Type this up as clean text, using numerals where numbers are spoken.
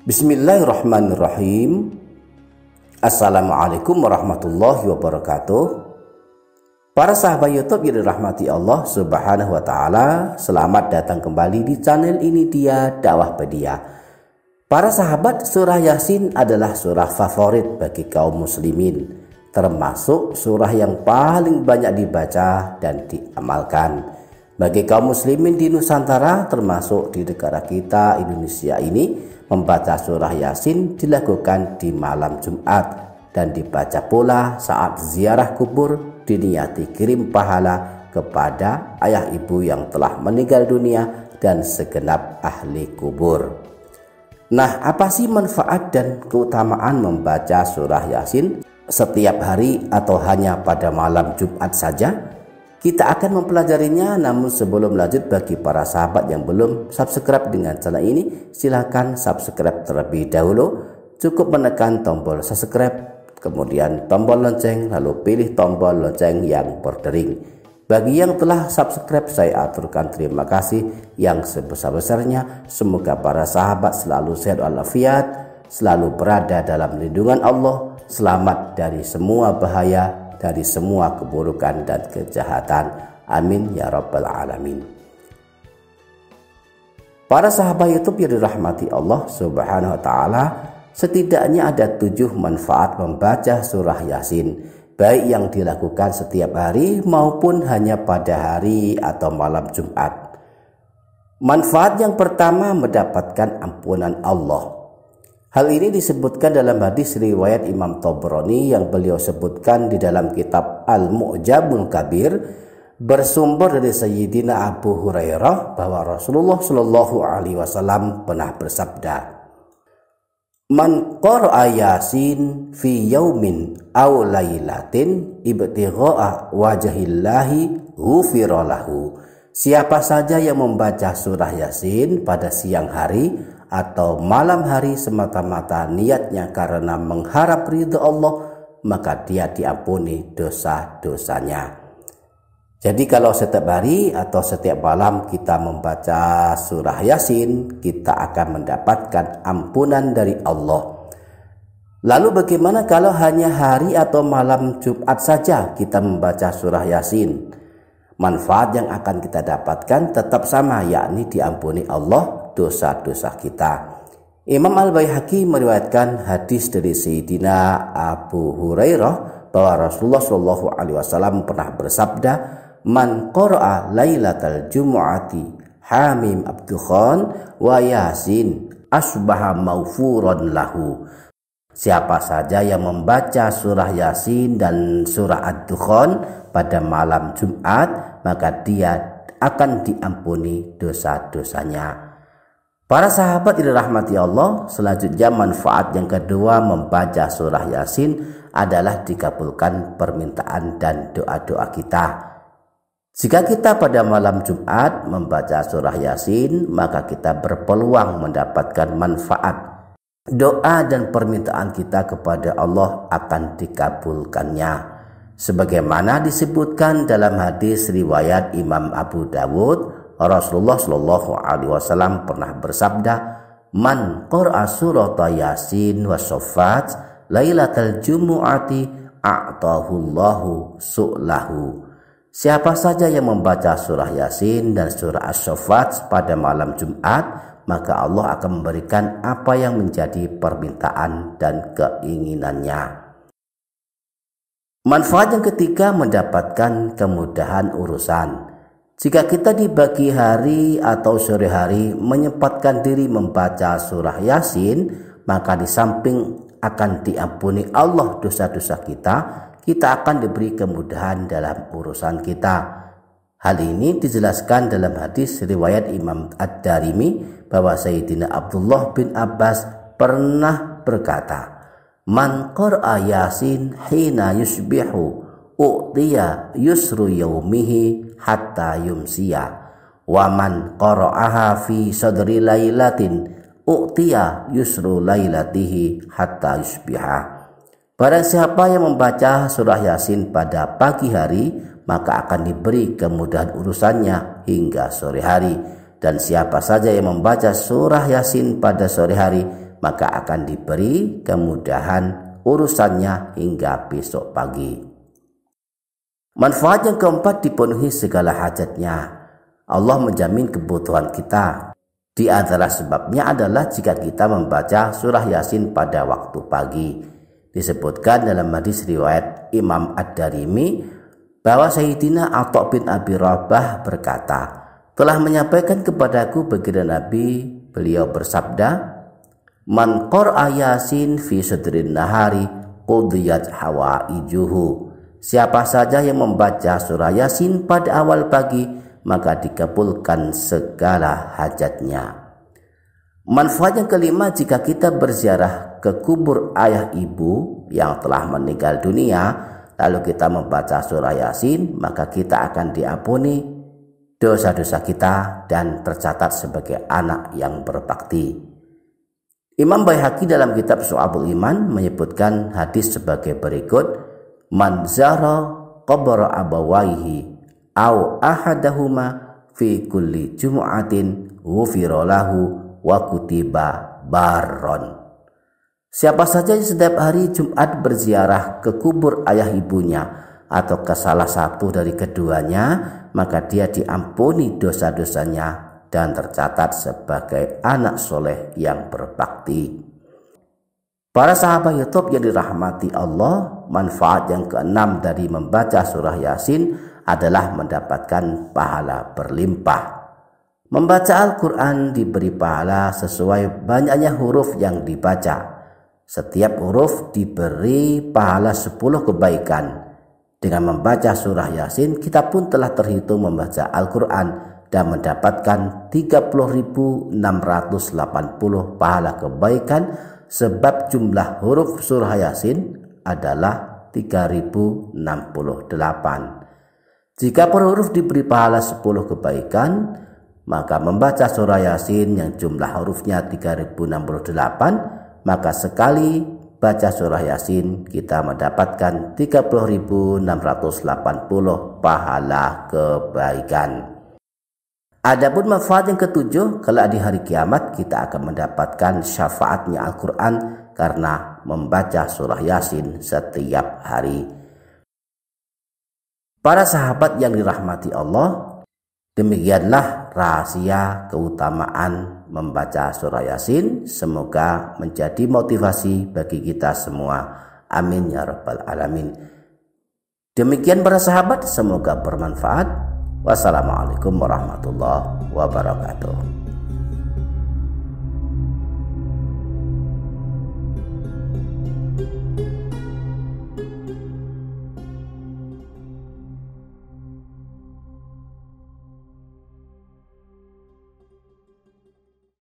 Bismillahirrahmanirrahim. Assalamualaikum warahmatullahi wabarakatuh. Para sahabat YouTube yang dirahmati Allah Subhanahu wa taala, selamat datang kembali di channel ini dia Dakwahpedia. Para sahabat, surah Yasin adalah surah favorit bagi kaum muslimin, termasuk surah yang paling banyak dibaca dan diamalkan. Bagi kaum muslimin di Nusantara, termasuk di negara kita Indonesia ini, membaca surah Yasin dilakukan di malam Jumat dan dibaca pula saat ziarah kubur, diniati kirim pahala kepada ayah ibu yang telah meninggal dunia dan segenap ahli kubur. Nah, apa sih manfaat dan keutamaan membaca surah Yasin setiap hari atau hanya pada malam Jumat saja? Kita akan mempelajarinya, namun sebelum lanjut, bagi para sahabat yang belum subscribe dengan channel ini, silahkan subscribe terlebih dahulu. Cukup menekan tombol subscribe, kemudian tombol lonceng, lalu pilih tombol lonceng yang berdering. Bagi yang telah subscribe, saya aturkan terima kasih yang sebesar-besarnya. Semoga para sahabat selalu sehat walafiat, selalu berada dalam lindungan Allah, selamat dari semua bahaya, dari semua keburukan dan kejahatan. Amin ya rabbal alamin. Para sahabat YouTube yang dirahmati Allah Subhanahu wa taala, setidaknya ada 7 manfaat membaca surah Yasin, baik yang dilakukan setiap hari maupun hanya pada hari atau malam Jumat. Manfaat yang pertama, mendapatkan ampunan Allah. Hal ini disebutkan dalam hadis riwayat Imam Tabrani yang beliau sebutkan di dalam kitab Al-Mu'jamul Kabir, bersumber dari Sayyidina Abu Hurairah bahwa Rasulullah Shallallahu Alaihi Wasallam pernah bersabda, "Man qara'a Yasin fi yaumin aw lailatin ibtigha'a wajhillahi ghufira lahu." Siapa saja yang membaca surah Yasin pada siang hari atau malam hari semata-mata niatnya karena mengharap ridha Allah, maka dia diampuni dosa-dosanya. Jadi kalau setiap hari atau setiap malam kita membaca surah Yasin, kita akan mendapatkan ampunan dari Allah. Lalu bagaimana kalau hanya hari atau malam Jumat saja kita membaca surah Yasin? Manfaat yang akan kita dapatkan tetap sama, yakni diampuni Allah dosa-dosa kita. Imam Al-Baihaqi meriwayatkan hadis dari Sayyidina Abu Hurairah bahwa Rasulullah Shallallahu Alaihi Wasallam pernah bersabda, "Man qara'a lailatal jumu'ati hamim abdukhan wa yasin asbaha maufuran lahu." Siapa saja yang membaca surah Yasin dan surah Ad-Dukhan pada malam Jumat, maka dia akan diampuni dosa-dosanya. Para sahabat yang dirahmati Allah, selanjutnya manfaat yang kedua membaca surah Yasin adalah dikabulkan permintaan dan doa-doa kita. Jika kita pada malam Jumat membaca surah Yasin, maka kita berpeluang mendapatkan manfaat. Doa dan permintaan kita kepada Allah akan dikabulkannya. Sebagaimana disebutkan dalam hadis riwayat Imam Abu Dawud, Rasulullah Shallallahu Alaihi Wasallam pernah bersabda, "Man qara'a surata Yasin wa Saffat lailatal jumu'ati a'tahullahu su'lahu." Siapa saja yang membaca surah Yasin dan surah As-Saffat pada malam Jumat, maka Allah akan memberikan apa yang menjadi permintaan dan keinginannya. Manfaat yang ketiga, mendapatkan kemudahan urusan. Jika kita di pagi hari atau sore hari menyempatkan diri membaca surah Yasin, maka di samping akan diampuni Allah dosa-dosa kita, kita akan diberi kemudahan dalam urusan kita. Hal ini dijelaskan dalam hadis riwayat Imam Ad-Darimi bahwa Sayyidina Abdullah bin Abbas pernah berkata, "Man qara'a Yasin hina yusbihu u'tiya yusru yaumihi hatta yumsiya, wa man qara'aha fi sadri lailatin u'tiya yusru lailatihi hatta yusbiha." Barang siapa yang membaca surah Yasin pada pagi hari, maka akan diberi kemudahan urusannya hingga sore hari. Dan siapa saja yang membaca surah Yasin pada sore hari, maka akan diberi kemudahan urusannya hingga besok pagi. Manfaat yang keempat, dipenuhi segala hajatnya. Allah menjamin kebutuhan kita. Di antara sebabnya adalah jika kita membaca surah Yasin pada waktu pagi. Disebutkan dalam hadis riwayat Imam Ad-Darimi bahwa Sayyidina Atha bin Abi Rabah berkata, telah menyampaikan kepadaku baginda Nabi, beliau bersabda, man qara'a Yasin fi sadrin nahari qudiyat hawaijuhu. Siapa saja yang membaca surah Yasin pada awal pagi, maka dikabulkan segala hajatnya. Manfaat yang kelima, jika kita berziarah ke kubur ayah ibu yang telah meninggal dunia, lalu kita membaca surah Yasin, maka kita akan diampuni dosa-dosa kita dan tercatat sebagai anak yang berbakti. Imam Baihaqi dalam kitab Syu'abul Iman menyebutkan hadis sebagai berikut, man zara qabra abawaihi au ahadahuma fi kulli jumu'atin ghufira lahu wa kutiba barron. Siapa saja yang setiap hari Jumat berziarah ke kubur ayah ibunya atau ke salah satu dari keduanya, maka dia diampuni dosa-dosanya dan tercatat sebagai anak soleh yang berbakti. Para sahabat YouTube yang dirahmati Allah, manfaat yang keenam dari membaca surah Yasin adalah mendapatkan pahala berlimpah. Membaca Al-Quran diberi pahala sesuai banyaknya huruf yang dibaca. Setiap huruf diberi pahala 10 kebaikan. Dengan membaca surah Yasin, kita pun telah terhitung membaca Al-Quran dan mendapatkan 30.680 pahala kebaikan, sebab jumlah huruf surah Yasin adalah 3068. Jika per huruf diberi pahala 10 kebaikan, maka membaca surah Yasin yang jumlah hurufnya 3068, maka sekali baca surah Yasin kita mendapatkan 30.680 pahala kebaikan. Adapun manfaat yang ketujuh, kelak di hari kiamat kita akan mendapatkan syafaatnya Al-Quran karena membaca surah Yasin setiap hari. Para sahabat yang dirahmati Allah, demikianlah rahasia keutamaan membaca surah Yasin. Semoga menjadi motivasi bagi kita semua. Amin ya rabbal alamin. Demikian para sahabat, semoga bermanfaat. Wassalamualaikum warahmatullahi wabarakatuh.